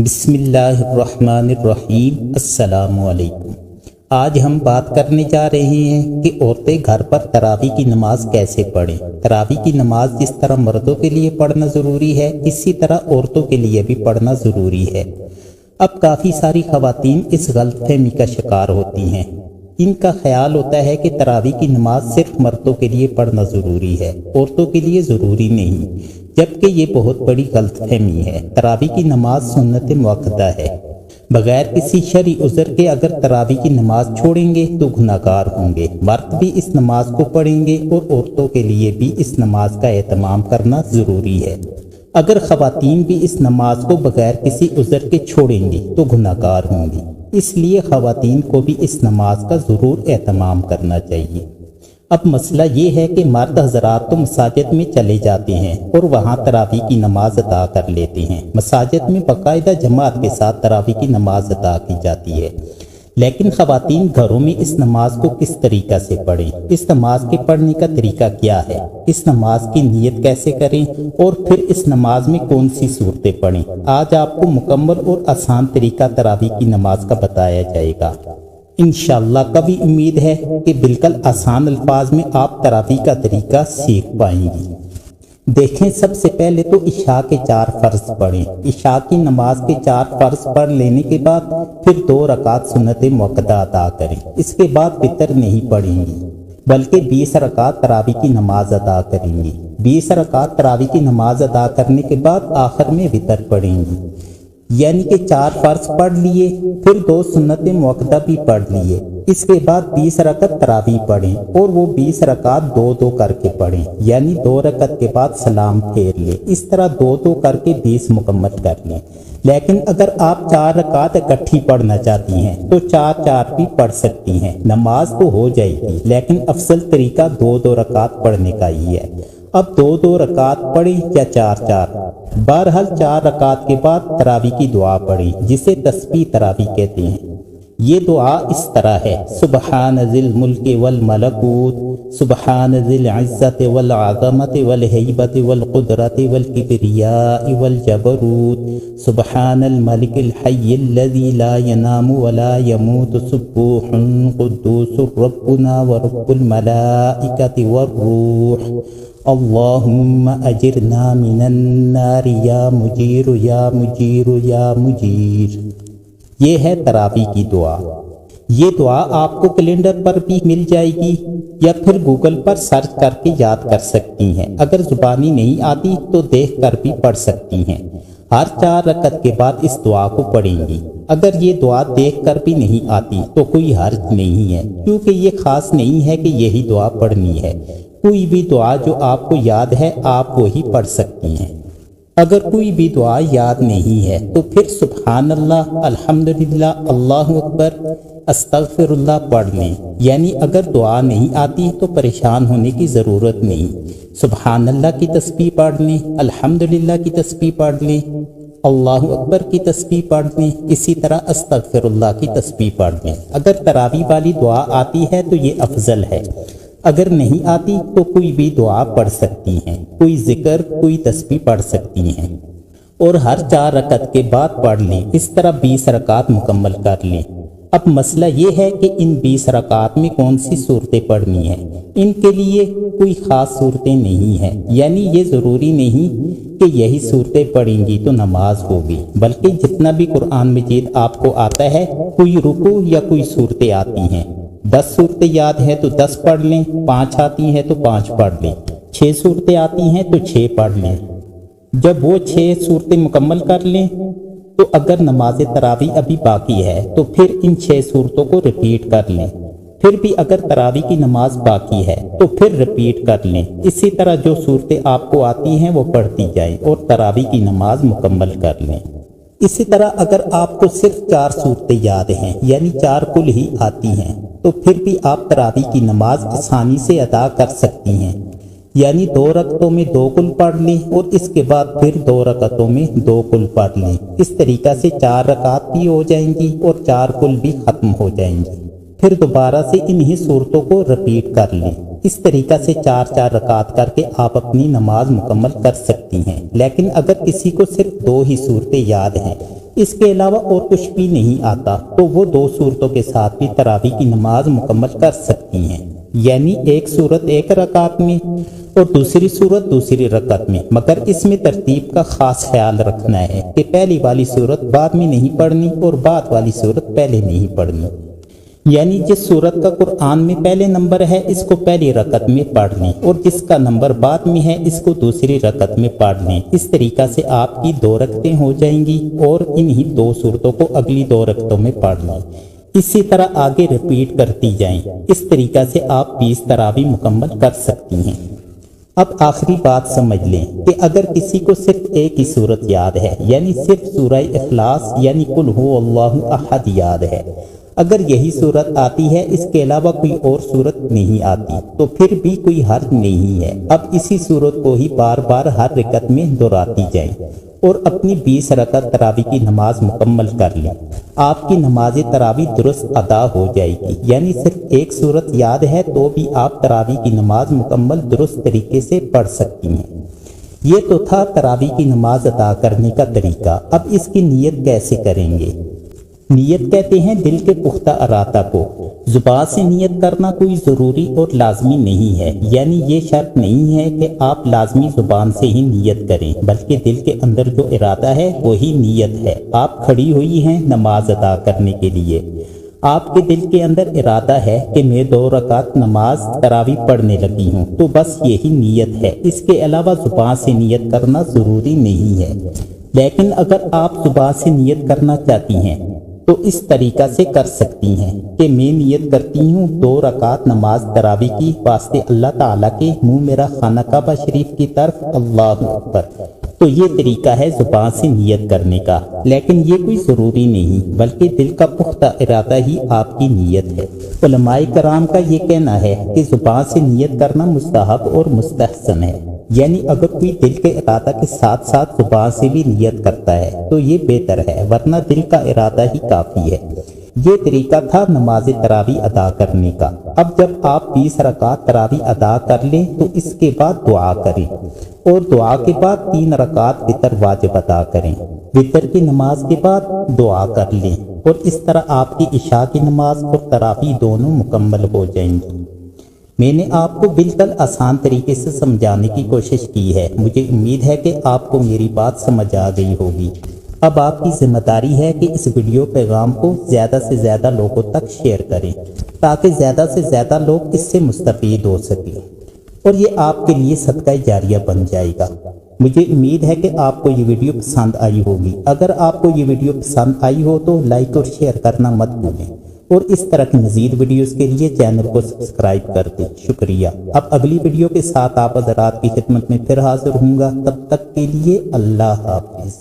بسم اللہ الرحمن الرحیم۔ السلام علیکم۔ آج ہم بات کرنے جا رہے ہیں کہ عورتیں گھر پر تراویح کی نماز کیسے پڑھیں۔ تراویح کی نماز جس طرح مردوں کے لیے پڑھنا ضروری ہے، اسی طرح عورتوں کے لیے بھی پڑھنا ضروری ہے۔ اب کافی ساری خواتین اس غلط فہمی کا شکار ہوتی ہیں۔ ان کا خیال ہوتا ہے کہ تراویح کی نماز صرف مردوں کے لیے پڑھنا ضروری ہے، عورتوں کے لیے ضروری نہیں، جبکہ یہ بہت بڑی غلط فہمی ہے۔ تراویح کی نماز سنت مؤکدہ ہے۔ بغیر کسی شرعی عذر کے اگر تراویح کی نماز چھوڑیں گے تو گناہگار ہوں گے۔ مرد بھی اس نماز کو پڑھیں گے اور عورتوں کے لیے بھی اس نماز کا اہتمام کرنا ضروری ہے۔ اگر خواتین بھی اس نماز کو بغیر کسی عذر کے چھوڑیں گی تو گناہگار ہوں گی۔ اس لیے خواتین کو بھی اس نماز کا ضرور اہتمام کرنا چاہیے۔ اب مسئلہ یہ ہے کہ مرد حضرات تو مساجد میں چلے جاتے ہیں اور وہاں تراویح کی نماز ادا کر لیتے ہیں۔ مساجد میں باقاعدہ جماعت کے ساتھ تراویح کی نماز ادا کی جاتی ہے، لیکن خواتین گھروں میں اس نماز کو کس طریقہ سے پڑھیں؟ اس نماز کے پڑھنے کا طریقہ کیا ہے؟ اس نماز کی نیت کیسے کریں اور پھر اس نماز میں کون سی صورتیں پڑھیں؟ آج آپ کو مکمل اور آسان طریقہ تراویح کی نماز کا بتایا جائے گا۔ انشاءاللہ کبھی امید ہے کہ بالکل آسان الفاظ میں آپ تراویح کا طریقہ سیکھ پائیں گی۔ دیکھیں، سب سے پہلے تو عشاء کے 4 فرض پڑھیں۔ عشاء کی نماز کے 4 فرض پڑھ لینے کے بعد پھر 2 رکعت سنت مؤکدہ ادا کریں۔ اس کے بعد وتر نہیں پڑھیں گی، بلکہ 20 رکعت تراویح کی نماز ادا کریں گی۔ 20 رکعت تراویح کی نماز ادا کرنے کے بعد آخر میں وتر پڑھیں گی، یعنی کہ 4 فرض پڑھ لیے، پھر 2 سنت مؤکدہ بھی پڑھ لیے۔ اس کے بعد 20 رکعت تراویح پڑھیں اور وہ 20 رکعت 2 کر کے پڑھیں، یعنی 2 رکعت کے بعد سلام پھیر لیں۔ اس طرح 2 کر کے 20 مکمل کر لیں۔ لیکن اگر آپ 4 رکعت اکٹھی پڑھنا چاہتی ہیں تو 4 بھی پڑھ سکتی ہیں، نماز تو ہو جائے گی، لیکن افضل طریقہ 2 رکعت پڑھنے کا ہی ہے۔ اب 2 رکعت پڑھیں یا 4 بہرحال 4 رکعت کے بعد تراویح کی دعا پڑھیں، جسے تسبیح تراویح کہتے ہیں۔ یہ دعا اس طرح ہے: سبحان ذی الملک والملکوت، سبحان ذی العزت والعظمت والہیبت والقدرت والکبریاء والجبروت، سبحان الملک الحی الذی لا ینام ولا یموت، سبوح قدوس ربنا ورب الملائکۃ والروح، اللہم اجرنا من النار یا مجیر یا مجیر یا مجیر۔ یہ ہے تراویح کی دعا۔ یہ دعا آپ کو کیلنڈر پر بھی مل جائے گی یا پھر گوگل پر سرچ کر کے یاد کر سکتی ہیں۔ اگر زبانی نہیں آتی تو دیکھ کر بھی پڑھ سکتی ہیں۔ ہر 4 رکعت کے بعد اس دعا کو پڑھیں گی۔ اگر یہ دعا دیکھ کر بھی نہیں آتی تو کوئی حرج نہیں ہے، کیونکہ یہ خاص نہیں ہے کہ یہی دعا پڑھنی ہے۔ کوئی بھی دعا جو آپ کو یاد ہے آپ وہی پڑھ سکتی ہیں۔ اگر کوئی بھی دعا یاد نہیں ہے تو پھر سبحان اللہ، الحمدللہ، اللہ اکبر، استغفر اللہ پڑھ لیں۔ یعنی اگر دعا نہیں آتی تو پریشان ہونے کی ضرورت نہیں۔ سبحان اللہ کی تسبیح پڑھ لیں، الحمدللہ کی تسبیح پڑھ لیں، اللہ اکبر کی تسبیح پڑھ لیں، اسی طرح استغفر اللہ کی تسبیح پڑھ لیں۔ اگر تراویح والی دعا آتی ہے تو یہ افضل ہے، اگر نہیں آتی تو کوئی بھی دعا پڑھ سکتی ہیں، کوئی ذکر، کوئی تسبیح پڑھ سکتی ہیں، اور ہر 4 رکعت کے بعد پڑھ لیں۔ اس طرح 20 رکعت مکمل کر لیں۔ اب مسئلہ یہ ہے کہ ان 20 رکعت میں کون سی صورتیں پڑھنی ہیں۔ ان کے لیے کوئی خاص صورتیں نہیں ہیں، یعنی یہ ضروری نہیں کہ یہی صورتیں پڑھیں گی تو نماز ہوگی، بلکہ جتنا بھی قرآن مجید آپ کو آتا ہے، کوئی رکوع یا کوئی صورتیں آتی ہیں۔ 10 صورتیں یاد ہیں تو 10 پڑھ لیں، 5 آتی ہیں تو 5 پڑھ لیں، 6 صورتیں آتی ہیں تو 6 پڑھ لیں۔ جب وہ 6 صورتیں مکمل کر لیں تو اگر نماز تراویح ابھی باقی ہے تو پھر ان 6 صورتوں کو ریپیٹ کر لیں۔ پھر بھی اگر تراویح کی نماز باقی ہے تو پھر ریپیٹ کر لیں۔ اسی طرح جو صورتیں آپ کو آتی ہیں وہ پڑھتی جائیں اور تراویح کی نماز مکمل کر لیں۔ اسی طرح اگر آپ کو صرف 4 صورتیں یاد ہیں، یعنی 4 کل ہی آتی ہیں، تو پھر بھی آپ تراویح کی نماز آسانی سے ادا کر سکتی ہیں، یعنی 2 رکعتوں میں 2 کل پڑھ لیں اور اس کے بعد پھر 2 رکعتوں میں 2 کل پڑھ لیں۔ اس طریقہ سے 4 رکعت بھی ہو جائیں گی اور 4 کل بھی ختم ہو جائیں گی۔ پھر دوبارہ سے انہی صورتوں کو ریپیٹ کر لیں۔ اس طریقہ سے 4 رکعت کر کے آپ اپنی نماز مکمل کر سکتی ہیں۔ لیکن اگر کسی کو صرف 2 ہی صورتیں یاد ہیں، اس کے علاوہ اور کچھ بھی نہیں آتا تو وہ 2 صورتوں کے ساتھ بھی تراویح کی نماز مکمل کر سکتی ہیں، یعنی ایک صورت ایک رکعت میں اور دوسری صورت دوسری رکعت میں، مگر اس میں ترتیب کا خاص خیال رکھنا ہے کہ پہلی والی صورت بعد میں نہیں پڑھنی اور بعد والی صورت پہلے نہیں پڑھنی، یعنی جس صورت کا قرآن میں پہلے نمبر ہے اس کو پہلی رکعت میں پڑھ لیں اور جس کا نمبر بعد میں ہے اس کو دوسری رکعت میں پڑھ لیں۔ اس طریقہ سے آپ کی 2 رکعتیں ہو جائیں گی اور انہی 2 صورتوں کو اگلی 2 رکعتوں میں پڑھ لیں۔ اسی طرح آگے ریپیٹ کرتی جائیں۔ اس طریقہ سے آپ 20 تراویح مکمل کر سکتی ہیں۔ اب آخری بات سمجھ لیں کہ اگر کسی کو صرف ایک ہی صورت یاد ہے، یعنی صرف سورہ اخلاص یعنی قل هو اللہ احد یاد ہے، اگر یہی صورت آتی ہے اس کے علاوہ کوئی اور صورت نہیں آتی تو پھر بھی کوئی حرج نہیں ہے۔ اب اسی صورت کو ہی بار بار ہر رکعت میں دہراتی جائیں اور اپنی 20 رکعت تراویح کی نماز مکمل کر لیں۔ آپ کی نماز تراویح درست ادا ہو جائے گی، یعنی صرف ایک صورت یاد ہے تو بھی آپ تراویح کی نماز مکمل درست طریقے سے پڑھ سکتی ہیں۔ یہ تو تھا تراویح کی نماز ادا کرنے کا طریقہ۔ اب اس کی نیت کیسے کریں گے؟ نیت کہتے ہیں دل کے پختہ ارادہ کو۔ زبان سے نیت کرنا کوئی ضروری اور لازمی نہیں ہے، یعنی یہ شرط نہیں ہے کہ آپ لازمی زبان سے ہی نیت کریں، بلکہ دل کے اندر جو ارادہ ہے وہی نیت ہے۔ آپ کھڑی ہوئی ہیں نماز ادا کرنے کے لیے، آپ کے دل کے اندر ارادہ ہے کہ میں 2 رکعت نماز تراویح پڑھنے لگی ہوں، تو بس یہی نیت ہے۔ اس کے علاوہ زبان سے نیت کرنا ضروری نہیں ہے، لیکن اگر آپ زبان سے نیت کرنا چاہتی ہیں تو اس طریقہ سے کر سکتی ہیں کہ میں نیت کرتی ہوں 2 رکعت نماز تراویح کی واسطے اللہ تعالیٰ کے، منہ میرا خانہ کعبہ شریف کی طرف، اللہ اکبر۔ تو یہ طریقہ ہے زبان سے نیت کرنے کا، لیکن یہ کوئی ضروری نہیں بلکہ دل کا پختہ ارادہ ہی آپ کی نیت ہے۔ علماء کرام کا یہ کہنا ہے کہ زبان سے نیت کرنا مستحب اور مستحسن ہے، یعنی اگر کوئی دل کے ارادہ کے ساتھ ساتھ زبان سے بھی نیت کرتا ہے تو یہ بہتر ہے، ورنہ دل کا ارادہ ہی کافی ہے۔ یہ طریقہ تھا نماز تراویح ادا کرنے کا۔ اب جب آپ 20 رکعت تراویح ادا کر لیں تو اس کے بعد دعا کریں اور دعا کے بعد 3 رکعت وتر واجب ادا کریں۔ وتر کی نماز کے بعد دعا کر لیں اور اس طرح آپ کی عشاء کی نماز اور تراویح دونوں مکمل ہو جائیں گی۔ میں نے آپ کو بالکل آسان طریقے سے سمجھانے کی کوشش کی ہے۔ مجھے امید ہے کہ آپ کو میری بات سمجھ آ گئی ہوگی۔ اب آپ کی ذمہ داری ہے کہ اس ویڈیو پیغام کو زیادہ سے زیادہ لوگوں تک شیئر کریں تاکہ زیادہ سے زیادہ لوگ اس سے مستفید ہو سکیں اور یہ آپ کے لیے صدقہ جاریہ بن جائے گا۔ مجھے امید ہے کہ آپ کو یہ ویڈیو پسند آئی ہوگی۔ اگر آپ کو یہ ویڈیو پسند آئی ہو تو لائک اور شیئر کرنا مت بھولیں اور اس طرح کی مزید ویڈیوز کے لیے چینل کو سبسکرائب کر دیں۔ شکریہ۔ اب اگلی ویڈیو کے ساتھ آپ حضرات کی خدمت میں پھر حاضر ہوں گا، تب تک کے لیے اللہ حافظ۔